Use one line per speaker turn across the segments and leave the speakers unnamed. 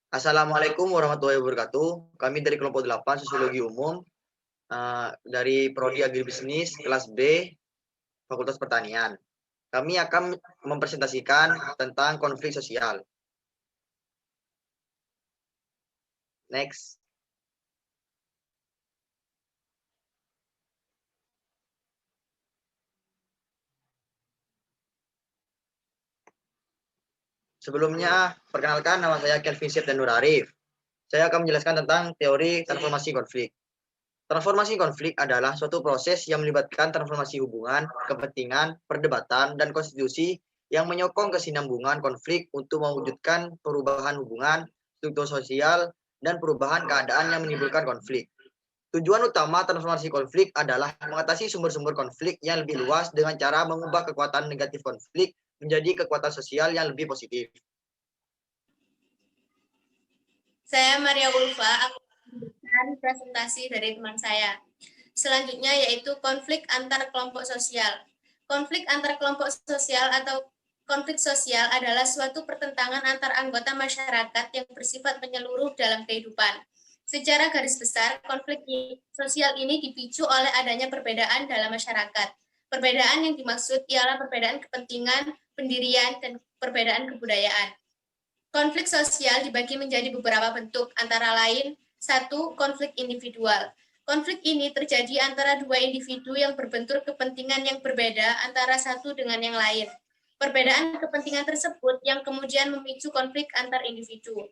Assalamualaikum warahmatullahi wabarakatuh. Kami dari kelompok 8 Sosiologi Umum dari Prodi Agribisnis kelas B Fakultas Pertanian. Kami akan mempresentasikan tentang konflik sosial. Next. Sebelumnya, perkenalkan nama saya Kelvin Syed dan Nur Arif. Saya akan menjelaskan tentang teori transformasi konflik. Transformasi konflik adalah suatu proses yang melibatkan transformasi hubungan, kepentingan, perdebatan, dan konstitusi yang menyokong kesinambungan konflik untuk mewujudkan perubahan hubungan, struktur sosial, dan perubahan keadaan yang menimbulkan konflik. Tujuan utama transformasi konflik adalah mengatasi sumber-sumber konflik yang lebih luas dengan cara mengubah kekuatan negatif konflik menjadi kekuatan sosial yang lebih positif.
Saya Maria Ulfa, aku memberikan presentasi dari teman saya. Selanjutnya yaitu konflik antar kelompok sosial. Konflik antar kelompok sosial atau konflik sosial adalah suatu pertentangan antar anggota masyarakat yang bersifat menyeluruh dalam kehidupan. Secara garis besar, konflik sosial ini dipicu oleh adanya perbedaan dalam masyarakat. Perbedaan yang dimaksud ialah perbedaan kepentingan, pendirian, dan perbedaan kebudayaan. Konflik sosial dibagi menjadi beberapa bentuk, antara lain, 1. Konflik individual. Konflik ini terjadi antara dua individu yang berbentur kepentingan yang berbeda antara satu dengan yang lain. Perbedaan kepentingan tersebut yang kemudian memicu konflik antar individu.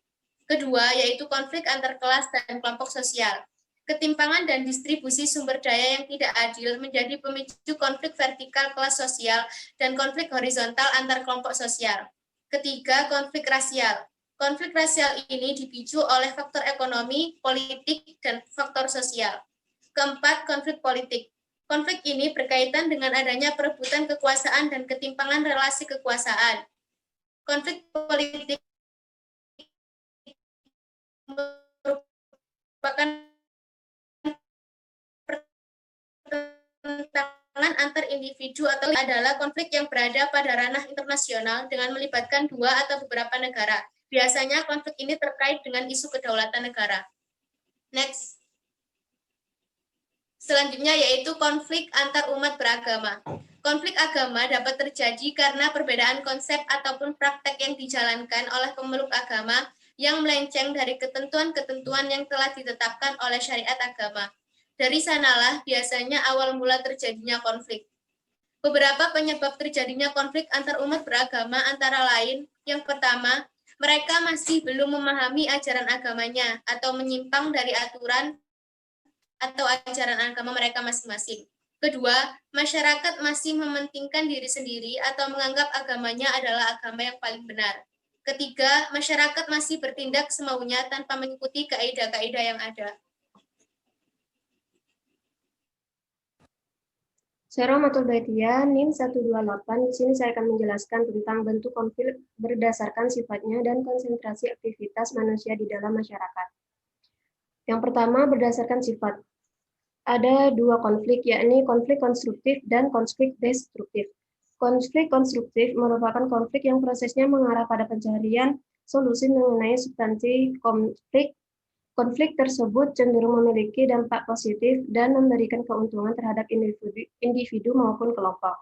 Kedua, yaitu konflik antar kelas dan kelompok sosial. Ketimpangan dan distribusi sumber daya yang tidak adil menjadi pemicu konflik vertikal kelas sosial dan konflik horizontal antar kelompok sosial. Ketiga, konflik rasial. Konflik rasial ini dipicu oleh faktor ekonomi, politik, dan faktor sosial. Keempat, konflik politik. Konflik ini berkaitan dengan adanya perebutan kekuasaan dan ketimpangan relasi kekuasaan. Konflik politik merupakan pertentangan antar individu atau adalah konflik yang berada pada ranah internasional dengan melibatkan dua atau beberapa negara. Biasanya konflik ini terkait dengan isu kedaulatan negara. Next. Selanjutnya yaitu konflik antar umat beragama. Konflik agama dapat terjadi karena perbedaan konsep ataupun praktek yang dijalankan oleh pemeluk agama yang melenceng dari ketentuan-ketentuan yang telah ditetapkan oleh syariat agama. Dari sanalah biasanya awal mula terjadinya konflik. Beberapa penyebab terjadinya konflik antar umat beragama antara lain, yang pertama, mereka masih belum memahami ajaran agamanya atau menyimpang dari aturan atau ajaran agama mereka masing-masing. Kedua, masyarakat masih mementingkan diri sendiri atau menganggap agamanya adalah agama yang paling benar. Ketiga, masyarakat masih bertindak semaunya tanpa mengikuti kaidah-kaidah yang ada.
Saya Rahmatul Baitia, NIM 128. Di sini saya akan menjelaskan tentang bentuk konflik berdasarkan sifatnya dan konsentrasi aktivitas manusia di dalam masyarakat. Yang pertama, berdasarkan sifat. Ada dua konflik, yakni konflik konstruktif dan konflik destruktif. Konflik konstruktif merupakan konflik yang prosesnya mengarah pada pencarian solusi mengenai substansi konflik. Konflik tersebut cenderung memiliki dampak positif dan memberikan keuntungan terhadap individu maupun kelompok.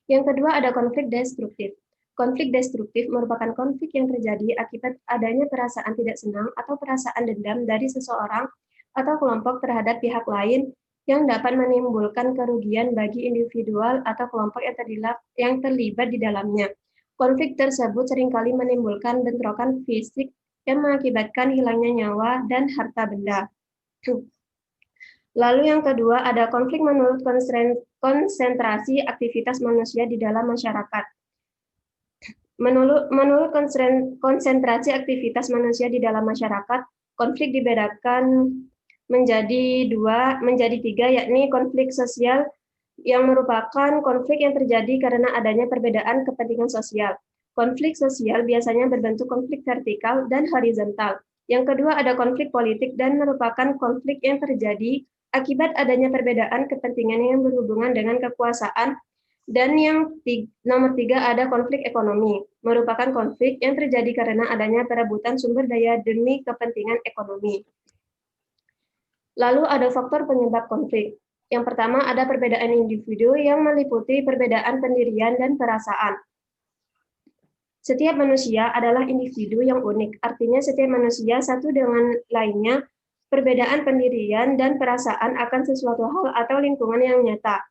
Yang kedua ada konflik destruktif. Konflik destruktif merupakan konflik yang terjadi akibat adanya perasaan tidak senang atau perasaan dendam dari seseorang atau kelompok terhadap pihak lain yang dapat menimbulkan kerugian bagi individual atau kelompok yang terlibat di dalamnya. Konflik tersebut seringkali menimbulkan bentrokan fisik yang mengakibatkan hilangnya nyawa dan harta benda. Lalu yang kedua ada konflik menurut konsentrasi aktivitas manusia di dalam masyarakat. Menurut konsentrasi aktivitas manusia di dalam masyarakat, konflik dibedakan menjadi tiga, yakni konflik sosial yang merupakan konflik yang terjadi karena adanya perbedaan kepentingan sosial. Konflik sosial biasanya berbentuk konflik vertikal dan horizontal. Yang kedua ada konflik politik dan merupakan konflik yang terjadi akibat adanya perbedaan kepentingan yang berhubungan dengan kekuasaan Dan nomor 3 ada konflik ekonomi, merupakan konflik yang terjadi karena adanya perebutan sumber daya demi kepentingan ekonomi. Lalu ada faktor penyebab konflik. Yang pertama ada perbedaan individu yang meliputi perbedaan pendirian dan perasaan. Setiap manusia adalah individu yang unik, artinya setiap manusia satu dengan lainnya, perbedaan pendirian dan perasaan akan sesuatu hal atau lingkungan yang nyata.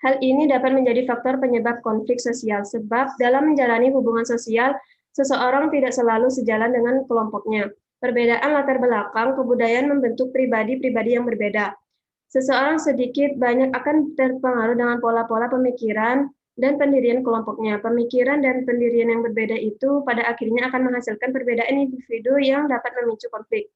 Hal ini dapat menjadi faktor penyebab konflik sosial, sebab dalam menjalani hubungan sosial, seseorang tidak selalu sejalan dengan kelompoknya. Perbedaan latar belakang kebudayaan membentuk pribadi-pribadi yang berbeda. Seseorang sedikit banyak akan terpengaruh dengan pola-pola pemikiran dan pendirian kelompoknya. Pemikiran dan pendirian yang berbeda itu pada akhirnya akan menghasilkan perbedaan individu yang dapat memicu konflik.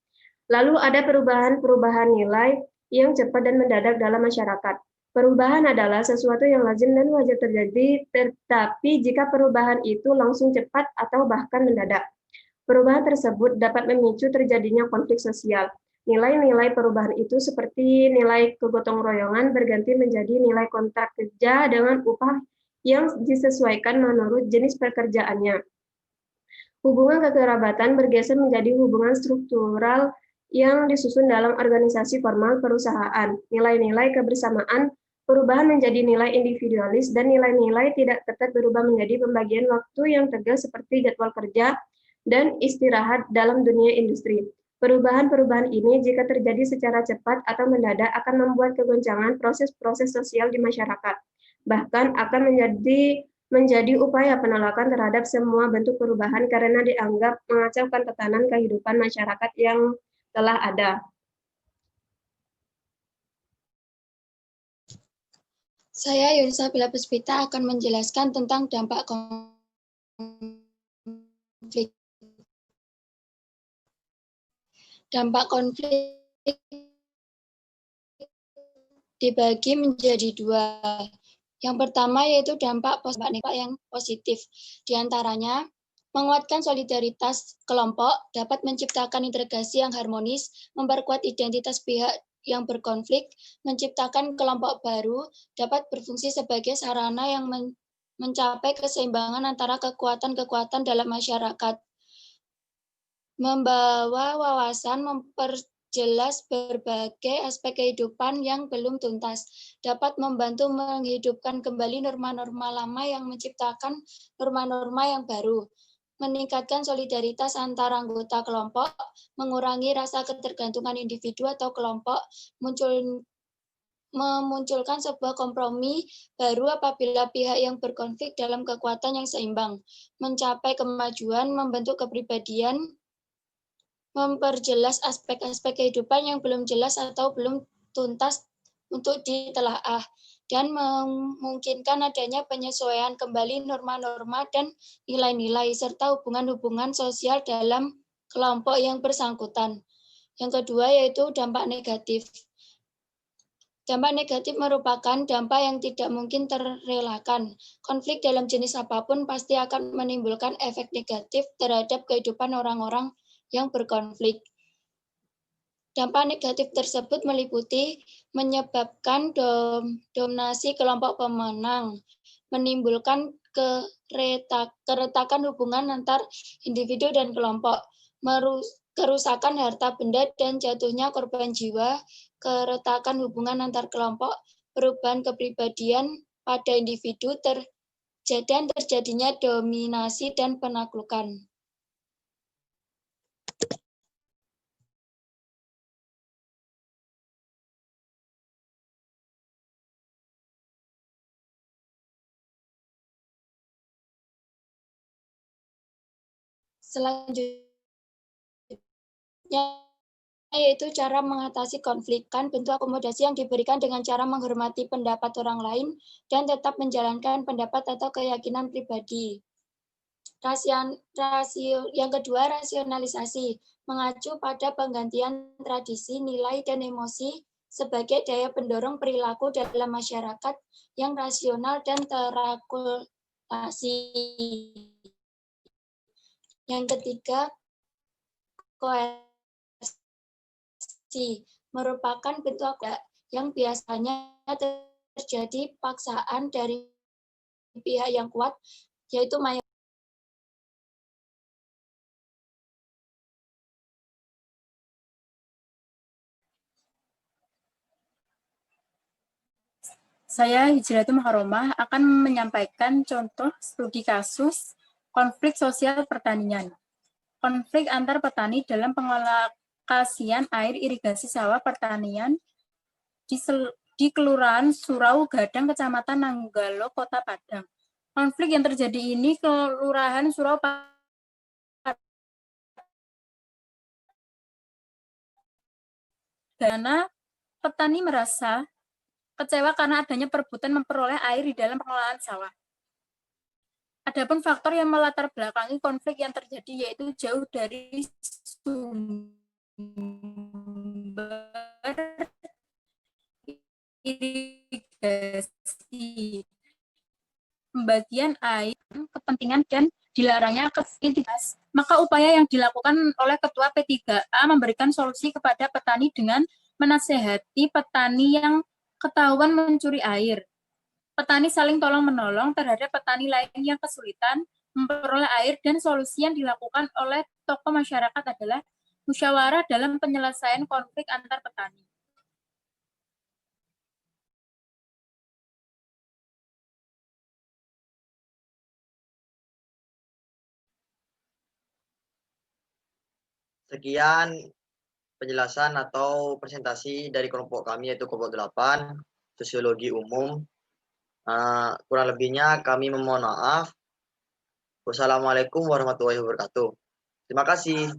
Lalu ada perubahan-perubahan nilai yang cepat dan mendadak dalam masyarakat. Perubahan adalah sesuatu yang lazim dan wajar terjadi, tetapi jika perubahan itu langsung cepat atau bahkan mendadak, perubahan tersebut dapat memicu terjadinya konflik sosial. Nilai-nilai perubahan itu seperti nilai kegotong royongan berganti menjadi nilai kontrak kerja dengan upah yang disesuaikan menurut jenis pekerjaannya. Hubungan kekerabatan bergeser menjadi hubungan struktural yang disusun dalam organisasi formal perusahaan. Nilai-nilai kebersamaan perubahan menjadi nilai individualis dan nilai-nilai tidak ketat berubah menjadi pembagian waktu yang tegas seperti jadwal kerja dan istirahat dalam dunia industri. Perubahan-perubahan ini jika terjadi secara cepat atau mendadak akan membuat kegoncangan proses-proses sosial di masyarakat. Bahkan akan menjadi upaya penolakan terhadap semua bentuk perubahan karena dianggap mengacaukan tatanan kehidupan masyarakat yang telah ada.
Saya Yunisa Bila Puspita akan menjelaskan tentang dampak konflik. Dampak konflik dibagi menjadi dua. Yang pertama yaitu dampak yang positif. Di antaranya, menguatkan solidaritas kelompok, dapat menciptakan integrasi yang harmonis, memperkuat identitas pihak yang berkonflik, menciptakan kelompok baru, dapat berfungsi sebagai sarana yang mencapai keseimbangan antara kekuatan-kekuatan dalam masyarakat. Membawa wawasan, memperjelas berbagai aspek kehidupan yang belum tuntas, dapat membantu menghidupkan kembali norma-norma lama yang menciptakan norma-norma yang baru, meningkatkan solidaritas antar anggota kelompok, mengurangi rasa ketergantungan individu atau kelompok, memunculkan sebuah kompromi baru apabila pihak yang berkonflik dalam kekuatan yang seimbang, mencapai kemajuan, membentuk kepribadian, memperjelas aspek-aspek kehidupan yang belum jelas atau belum tuntas untuk ditelaah, dan memungkinkan adanya penyesuaian kembali norma-norma dan nilai-nilai, serta hubungan-hubungan sosial dalam kelompok yang bersangkutan. Yang kedua yaitu dampak negatif. Dampak negatif merupakan dampak yang tidak mungkin terelakkan. Konflik dalam jenis apapun pasti akan menimbulkan efek negatif terhadap kehidupan orang-orang yang berkonflik. Dampak negatif tersebut meliputi menyebabkan dominasi kelompok pemenang, menimbulkan keretakan hubungan antar individu dan kelompok, kerusakan harta benda dan jatuhnya korban jiwa, keretakan hubungan antar kelompok, perubahan kepribadian pada individu, dan terjadinya dominasi dan penaklukan. Selanjutnya yaitu cara mengatasi konflik. Bentuk akomodasi yang diberikan dengan cara menghormati pendapat orang lain dan tetap menjalankan pendapat atau keyakinan pribadi. Yang kedua, rasionalisasi, mengacu pada penggantian tradisi, nilai, dan emosi sebagai daya pendorong perilaku dalam masyarakat yang rasional dan terakumulasi. Yang ketiga, koersi, merupakan bentuk yang biasanya terjadi paksaan dari pihak yang kuat, yaitu mayoritas.
Saya Hijratul Muharromah akan menyampaikan contoh studi kasus konflik sosial pertanian. Konflik antar petani dalam pengalokasian air irigasi sawah pertanian di Kelurahan Surau Gadang, Kecamatan Nanggalo, Kota Padang. Konflik yang terjadi ini Kelurahan Surau karena petani merasa kecewa karena adanya perebutan memperoleh air di dalam pengelolaan sawah. Adapun faktor yang melatar belakangi konflik yang terjadi yaitu jauh dari sumber irigasi, pembagian air, kepentingan dan dilarangnya aktivitas. Maka upaya yang dilakukan oleh Ketua P3A memberikan solusi kepada petani dengan menasehati petani yang ketahuan mencuri air. Petani saling tolong-menolong terhadap petani lain yang kesulitan memperoleh air, dan solusi yang dilakukan oleh tokoh masyarakat adalah musyawarah dalam penyelesaian konflik antar petani.
Sekian penjelasan atau presentasi dari kelompok kami, yaitu kelompok 8, Sosiologi Umum. Kurang lebihnya kami memohon maaf. Wassalamualaikum warahmatullahi wabarakatuh. Terima kasih.